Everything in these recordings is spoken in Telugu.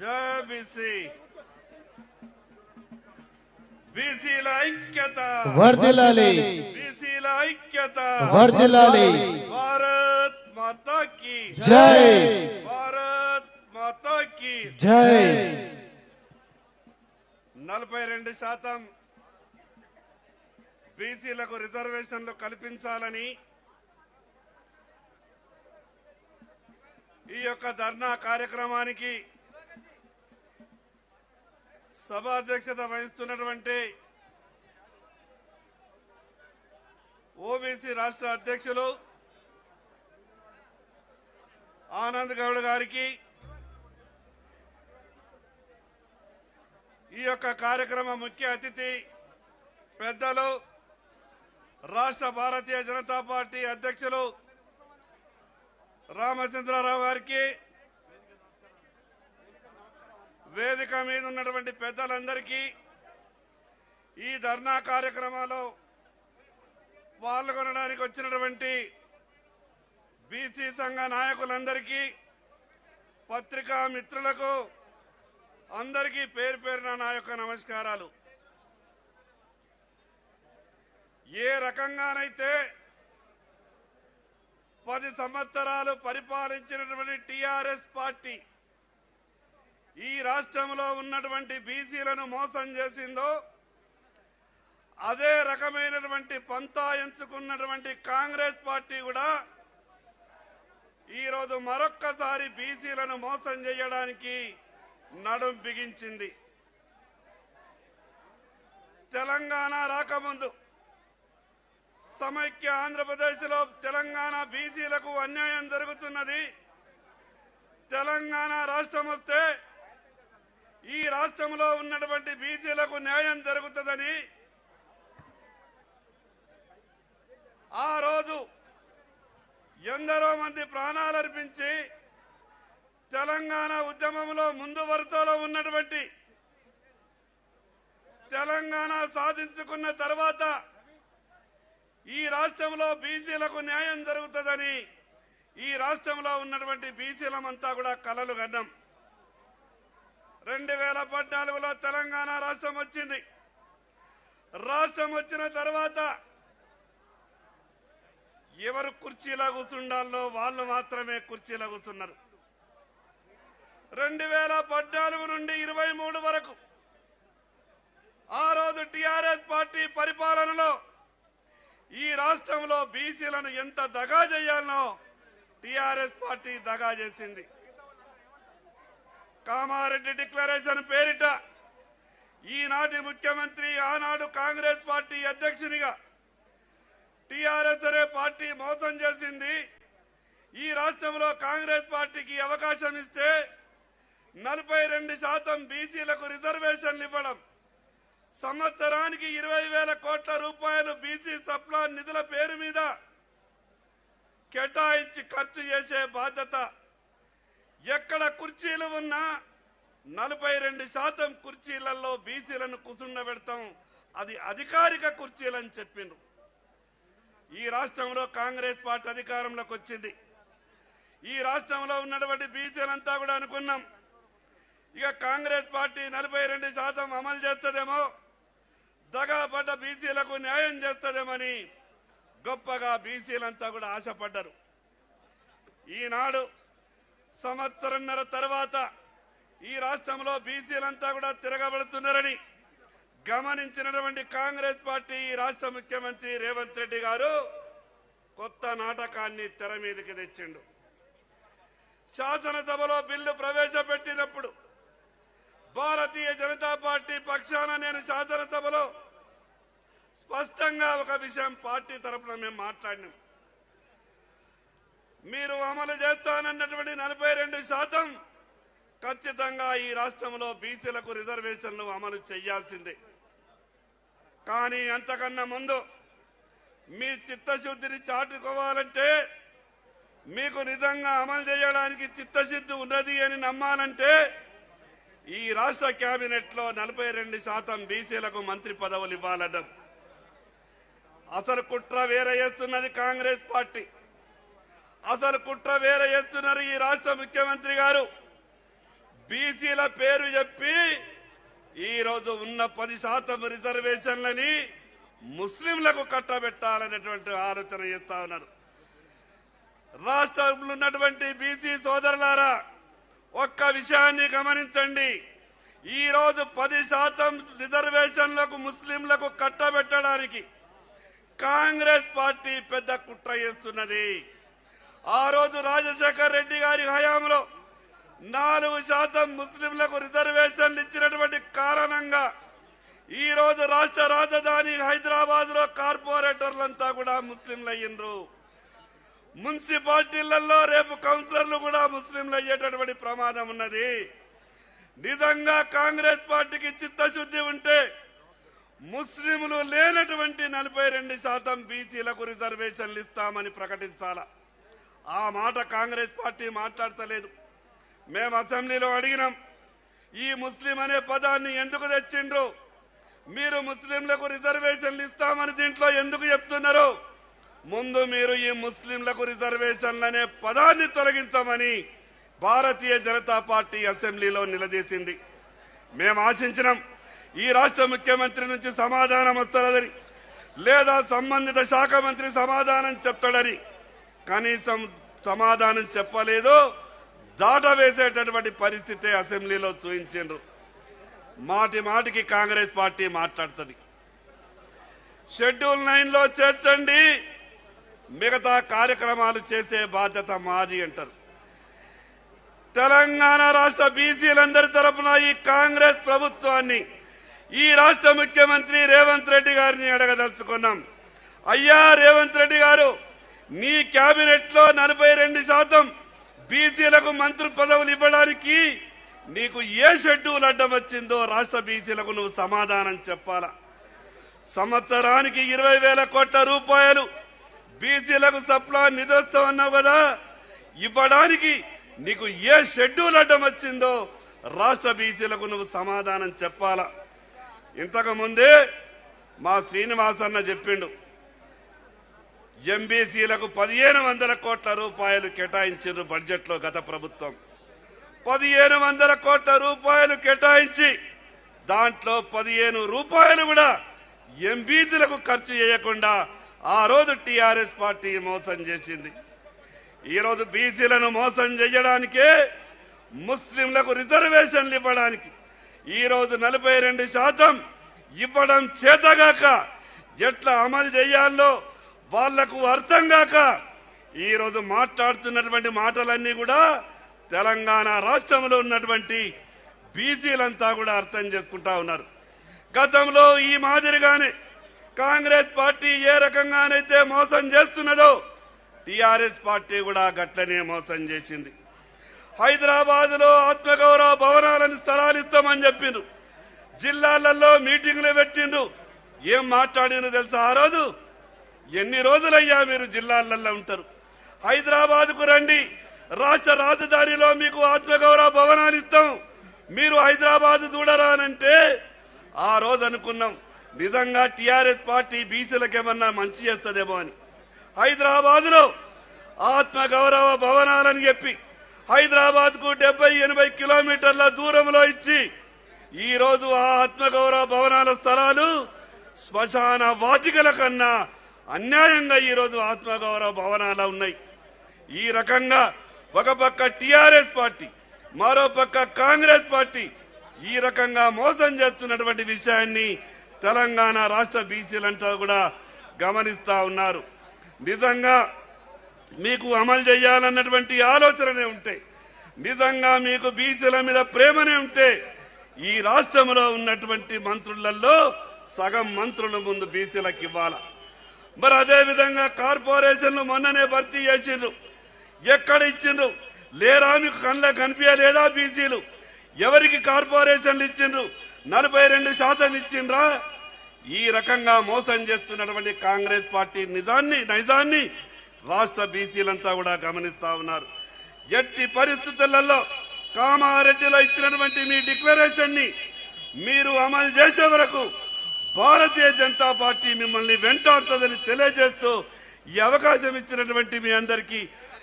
जय बीसी बीसीల ఐక్యత వర్ధిల్లాలి बीसीల ఐక్యత వర్ధిల్లాలి భారత్ మాతా కీ జై భారత్ మాతా కీ జై 42% బీసీలకు రిజర్వేషన్లు కల్పించాలని ఈ యొక్క ధర్నా కార్యక్రమానికి సభాధ్యక్షత వహిస్తున్నటువంటి ఓబీసీ రాష్ట్ర అధ్యక్షులు ఆనంద్ గౌడ్ గారికి ఈ యొక్క కార్యక్రమ ముఖ్య అతిథి పెద్దలు రాష్ట్ర భారతీయ జనతా పార్టీ అధ్యక్షులు రామచంద్రరావు గారికి వేదిక మీద ఉన్నటువంటి పెద్దలందరికీ ఈ ధర్నా కార్యక్రమంలో పాల్గొనడానికి వచ్చినటువంటి బీసీ సంఘ నాయకులందరికీ పత్రికా మిత్రులకు అందరికీ పేరు పేరున నా యొక్క నమస్కారాలు. ఏ రకంగానైతే 10 సంవత్సరాలు పరిపాలించినటువంటి టీఆర్ఎస్ పార్టీ ఈ రాష్ట్రంలో ఉన్నటువంటి బీసీలను మోసం చేసిందో అదే రకమైనటువంటి పంతా ఎంచుకున్నటువంటి కాంగ్రెస్ పార్టీ కూడా ఈరోజు మరొక్కసారి బీసీలను మోసం చేయడానికి నడుం బిగించింది. తెలంగాణ రాకముందు సమైక్య ఆంధ్రప్రదేశ్లో తెలంగాణ బీసీలకు అన్యాయం జరుగుతున్నది, తెలంగాణ రాష్ట్రం వస్తే ఈ రాష్ట్రంలో ఉన్నటువంటి బీసీలకు న్యాయం జరుగుతుందని ఆ రోజు ఎందరో మంది ప్రాణాలర్పించి తెలంగాణ ఉద్యమంలో ముందు వరుసలో ఉన్నటువంటి తెలంగాణ సాధించుకున్న తర్వాత ఈ రాష్ట్రంలో బీసీలకు న్యాయం జరుగుతుందని ఈ రాష్ట్రంలో ఉన్నటువంటి బీసీలమంతా కూడా కలలు కన్నాం. 2014లో తెలంగాణ రాష్ట్రం వచ్చింది. రాష్ట్రం వచ్చిన తర్వాత ఎవరు కుర్చీలో కూర్చుండాలో వాళ్ళు మాత్రమే కుర్చీలో కూర్చున్నారు. 2014 నుండి 23 వరకు ఆ రోజు టీఆర్ఎస్ పార్టీ పరిపాలనలో ఈ రాష్ట్రంలో బీసీలను ఎంత దగా చేయాలనో టీఆర్ఎస్ పార్టీ దగా చేసింది. కామారెడ్డి డిక్లరేషన్ పేరిట ఈనాటి ముఖ్యమంత్రి ఆనాడు కాంగ్రెస్ పార్టీ అధ్యక్షునిగా టీఆర్ఎస్ అనే పార్టీ మోసం చేసింది. ఈ రాష్ట్రంలో కాంగ్రెస్ పార్టీకి అవకాశం ఇస్తే 42% బీసీలకు రిజర్వేషన్లు ఇవ్వడం, సంవత్సరానికి 20,000 కోట్ల రూపాయలు బీసీ సప్లాన్ నిధుల పేరు మీద కేటాయించి ఖర్చు చేసే బాధ్యత, ఎక్కడ కుర్చీలు ఉన్నా 42% కుర్చీలలో బీసీలను కూర్చుండబెడతాం, అది అధికారిక కుర్చీలని చెప్పిండ్రు. ఈ రాష్ట్రంలో కాంగ్రెస్ పార్టీ అధికారంలోకి వచ్చింది. ఈ రాష్ట్రంలో ఉన్నటువంటి బీసీలంతా కూడా అనుకున్నాం, ఇక కాంగ్రెస్ పార్టీ 42% అమలు చేస్తుందేమో, దగాపడ్డ బీసీలకు న్యాయం చేస్తుందేమని గొప్పగా బీసీలంతా కూడా ఆశపడ్డారు. ఈనాడు సంవత్సరంన్నర తర్వాత ఈ రాష్ట్రంలో బీసీలంతా కూడా తిరగబడుతున్నారని గమనించినటువంటి కాంగ్రెస్ పార్టీ ఈ రాష్ట్ర ముఖ్యమంత్రి రేవంత్ రెడ్డి గారు కొత్త నాటకాన్ని తెర మీదకి తెచ్చిండు. శాసనసభలో బిల్లు ప్రవేశపెట్టినప్పుడు భారతీయ జనతా పార్టీ పక్షాన నేను శాసనసభలో స్పష్టంగా ఒక విషయం పార్టీ తరఫున మేము మాట్లాడినాం. మీరు అమలు చేస్తానన్నటువంటి 42% ఖచ్చితంగా ఈ రాష్ట్రంలో బీసీలకు రిజర్వేషన్లు అమలు చేయాల్సిందే. కానీ అంతకన్నా ముందు మీ చిత్తశుద్ధిని చాటుకోవాలంటే, మీకు నిజంగా అమలు చేయడానికి చిత్తశుద్ధి ఉన్నది అని నమ్మాలంటే ఈ రాష్ట్ర కేబినెట్ లో 42% బీసీలకు మంత్రి పదవులు ఇవ్వాలడం. అసలు కుట్ర వేరే చేస్తున్నది కాంగ్రెస్ పార్టీ, అసలు కుట్ర వేరే చేస్తున్నారు ఈ రాష్ట్ర ముఖ్యమంత్రి గారు. బీసీల పేరు చెప్పి ఈ రోజు ఉన్న 10% రిజర్వేషన్లని ముస్లింలకు కట్టబెట్టాలనేటువంటి ఆలోచన చేస్తా ఉన్నారు. రాష్ట్రంలో ఉన్నటువంటి బీసీ సోదరులారా, ఒక్క విషయాన్ని గమనించండి. ఈ రోజు 10% రిజర్వేషన్లకు ముస్లింలకు కట్టబెట్టడానికి కాంగ్రెస్ పార్టీ పెద్ద కుట్ర చేస్తున్నది. ఆ రోజు రాజశేఖర్ రెడ్డి గారి హయాంలో 4% ముస్లింలకు రిజర్వేషన్లు ఇచ్చినటువంటి కారణంగా ఈ రోజు రాష్ట్ర రాజధాని హైదరాబాద్ లో కార్పొరేటర్లంతా కూడా ముస్లింలు అయ్యిండ్రు. మున్సిపాలిటీలలో రేపు కౌన్సిలర్లు కూడా ముస్లింలు అయ్యేటటువంటి ప్రమాదం ఉన్నది. నిజంగా కాంగ్రెస్ పార్టీకి చిత్తశుద్ధి ఉంటే ముస్లింలు లేనటువంటి 42% బీసీలకు రిజర్వేషన్లు ఇస్తామని ప్రకటించాల. ఆ మాట కాంగ్రెస్ పార్టీ మాట్లాడతలేదు. మేము అసెంబ్లీలో అడిగినాం, ఈ ముస్లిం అనే పదాన్ని ఎందుకు తెచ్చిండ్రు, మీరు ముస్లింలకు రిజర్వేషన్లు ఇస్తామని దీంట్లో ఎందుకు చెప్తున్నారు, ముందు మీరు ఈ ముస్లింలకు రిజర్వేషన్లు అనే పదాన్ని తొలగించమని భారతీయ జనతా పార్టీ అసెంబ్లీలో నిలదీసింది. మేము ఆశించినాం ఈ రాష్ట్ర ముఖ్యమంత్రి నుంచి సమాధానం వస్తుందని, లేదా సంబంధిత శాఖ మంత్రి సమాధానం చెప్తాడని. కనీసం సమాధానం చెప్పలేదు. దాటవేసేటటువంటి పరిస్థితి అసెంబ్లీలో చూపించారు. మాటి మాటికి కాంగ్రెస్ పార్టీ మాట్లాడుతుంది, షెడ్యూల్ 9లో చేర్చండి, మిగతా కార్యక్రమాలు చేసే బాధ్యత మాది అంటారు. తెలంగాణ రాష్ట్ర బీసీలందరి తరఫున ఈ కాంగ్రెస్ ప్రభుత్వాన్ని, ఈ రాష్ట్ర ముఖ్యమంత్రి రేవంత్ రెడ్డి గారిని అడగదలుచుకున్నాం. అయ్యా రేవంత్ రెడ్డి గారు, నీ కేబినెట్ లో 42% బీసీలకు మంత్రి పదవులు ఇవ్వడానికి నీకు ఏ షెడ్యూల్ అడ్డం వచ్చిందో రాష్ట్ర బీసీలకు నువ్వు సమాధానం చెప్పాలా. సంవత్సరానికి 20,000 కోట్ల రూపాయలు బీసీలకు సప్లా నిధులుస్తామన్నావు కదా, ఇవ్వడానికి నీకు ఏ షెడ్యూల్ అడ్డం వచ్చిందో రాష్ట్ర బీసీలకు నువ్వు సమాధానం చెప్పాలా. ఇంతకు ముందే మా శ్రీనివాస్ అన్న చెప్పిండు, ఎంబీసీలకు 1,500 కోట్ల రూపాయలు కేటాయించారు బడ్జెట్ లో గత ప్రభుత్వం. 1,500 కోట్ల రూపాయలు కేటాయించి దాంట్లో 15 రూపాయలు కూడా ఎంబీసీలకు ఖర్చు చేయకుండా ఆ రోజు టీఆర్ఎస్ పార్టీ మోసం చేసింది. ఈ రోజు బీసీలను మోసం చేయడానికే ముస్లింలకు రిజర్వేషన్లు ఇవ్వడానికి ఈ రోజు 42% ఇవ్వడం చేతగాక ఎట్లా అమలు చేయాలో వాళ్లకు అర్థం కాక ఈ రోజు మాట్లాడుతున్నటువంటి మాటలన్నీ కూడా తెలంగాణ రాష్ట్రంలో ఉన్నటువంటి బీసీలంతా కూడా అర్థం చేసుకుంటా ఉన్నారు. గతంలో ఈ మాదిరిగానే కాంగ్రెస్ పార్టీ ఏ రకంగానైతే మోసం చేస్తున్నదో టీఆర్ఎస్ పార్టీ కూడా గట్లనే మోసం చేసింది. హైదరాబాద్ లో ఆత్మగౌరవ భవనాలను స్థలాలు ఇస్తామని చెప్పిండ్రు, జిల్లాలలో మీటింగ్లు పెట్టిండ్రు. ఏం మాట్లాడినో తెలుసా? ఆ రోజు ఎన్ని రోజులయ్యా మీరు జిల్లాలలో ఉంటారు, హైదరాబాద్ కు రండి, రాష్ట్ర రాజధానిలో మీకు ఆత్మగౌరవ భవనాలు ఇస్తాం, మీరు హైదరాబాద్ చూడరానంటే ఆ రోజు అనుకున్నాం నిజంగా టీఆర్ఎస్ పార్టీ బీసీలకు ఏమన్నా మంచి చేస్తుందేమో అని. హైదరాబాద్ లో ఆత్మగౌరవ భవనాలని చెప్పి హైదరాబాద్ కు 70-80 కిలోమీటర్ల దూరంలో ఇచ్చి ఈ రోజు ఆ ఆత్మగౌరవ భవనాల స్థలాలు శ్మశాన వాటికల కన్నా అన్యాయంగా ఈ రోజు ఆత్మగౌరవ భవనాలు ఉన్నాయి. ఈ రకంగా ఒక పక్క టీఆర్ఎస్ పార్టీ, మరో పక్క కాంగ్రెస్ పార్టీ ఈ రకంగా మోసం చేస్తున్నటువంటి విషయాన్ని తెలంగాణ రాష్ట్ర బీసీలంతా కూడా గమనిస్తా ఉన్నారు. నిజంగా మీకు అమలు చేయాలన్నటువంటి ఆలోచననే ఉంటే, నిజంగా మీకు బీసీల మీద ప్రేమనే ఉంటే ఈ రాష్ట్రంలో ఉన్నటువంటి మంత్రులలో సగం మంత్రుల ముందు బీసీలకు ఇవ్వాలా. మరి అదే విధంగా కార్పొరేషన్లు మొన్ననే భర్తీ చేసిండ్రు, ఎక్కడ ఇచ్చిండ్రు? లేరా మీకు కళ్ళకు కనిపించలేదా? బీసీలు ఎవరికి కార్పొరేషన్లు ఇచ్చిండ్రు? 42% ఇచ్చిండ్రా? ఈ రకంగా మోసం చేస్తున్నటువంటి కాంగ్రెస్ పార్టీ నైజాన్ని రాష్ట్ర బీసీలంతా కూడా గమనిస్తా ఉన్నారు. ఎట్టి పరిస్థితులలో కామారెడ్డిలో ఇచ్చినటువంటి మీ డిక్లరేషన్ ని మీరు అమలు చేసే వరకు భారతీయ జనతా పార్టీ మిమ్మల్ని వెంటాడుతుందని తెలియజేస్తూ ఈ అవకాశం ఇచ్చినటువంటి మీ అందరికీ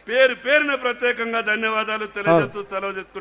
పేరు పేరున ప్రత్యేకంగా ధన్యవాదాలు తెలియజేస్తూ సెలవు తీసుకుంటున్నాను.